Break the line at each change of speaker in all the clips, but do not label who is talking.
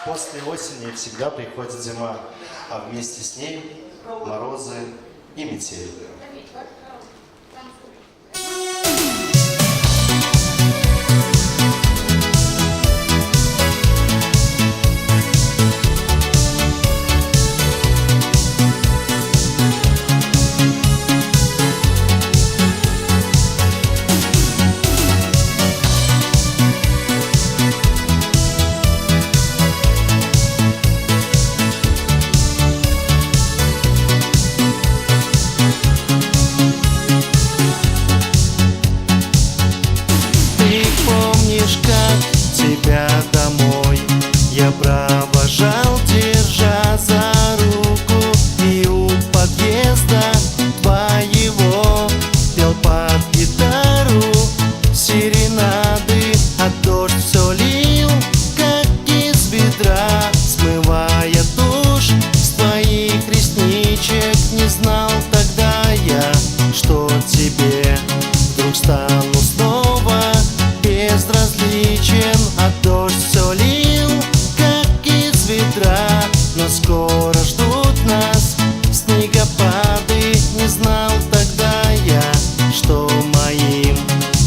После осени всегда приходит зима, а вместе с ней морозы и метель.
Тебя домой я провожал, держа за руку, и у подъезда твоего пел под гитару серенады, а дождь все лил, как из ведра, смывая тушь с твоих ресничек. Не знал тогда я, что тебе вдруг стану снова безразличен, а дождь все лил, как из ведра. Но скоро ждут нас снегопады. Не знал тогда я, что моим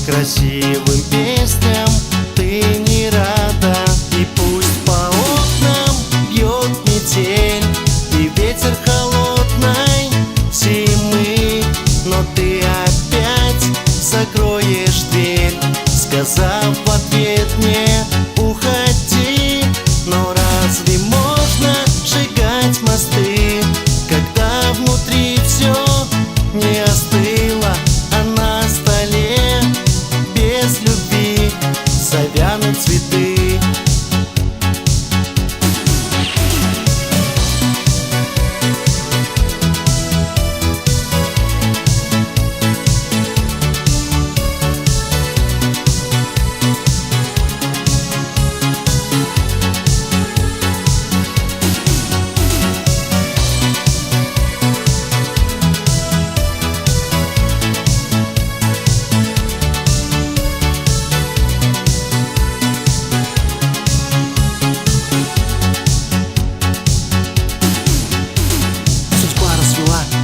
красивым песням ты не рада. И пусть по окнам бьет метель и ветер холодной зимы, но ты опять закроешь дверь, сказав в ответ мне: уходи. Но разве можно сжигать мосты, когда внутри все не остыло, а на столе без любви завянут цветы?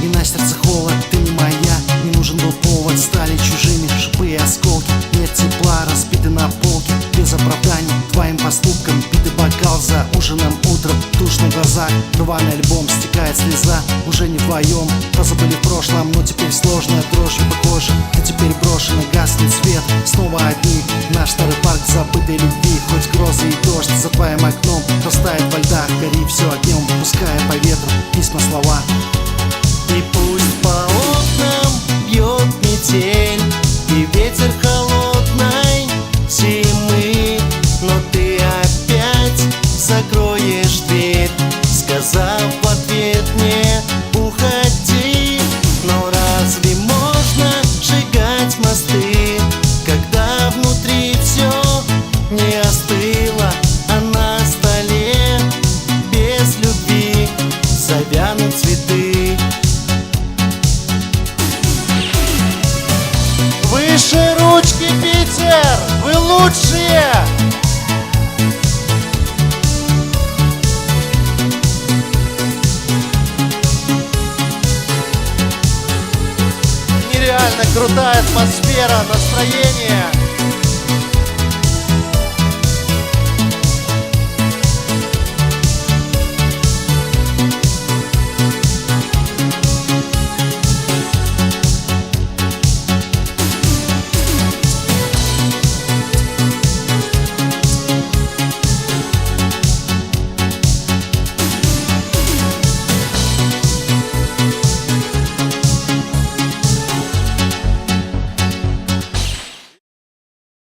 И на сердце холод, ты не моя. Не нужен был повод, стали чужими шипы и осколки. Нет тепла, разбиты на полке, без оправданий твоим поступкам. Битый бокал за ужином утром, тушь на глазах, рваный альбом, стекает слеза. Уже не вдвоем, позабыли в прошлом, но теперь сложно, дрожью похоже. Ты теперь брошен, и гаснет свет. Снова одни, наш старый парк забытой любви. Хоть грозы и дождь за твоим окном растает во льдах, гори все огнем, пуская по ветру письма, слова. И пусть по окнам бьет метель и ветер холодной зимы, но ты опять закроешь дверь, сказав в ответ мне: уходи. Но разве можно сжигать мосты, когда внутри все не остыло, а на столе без любви завянут цветы?
Выше ручки, Питер! Вы лучшие! Нереально крутая атмосфера, настроение.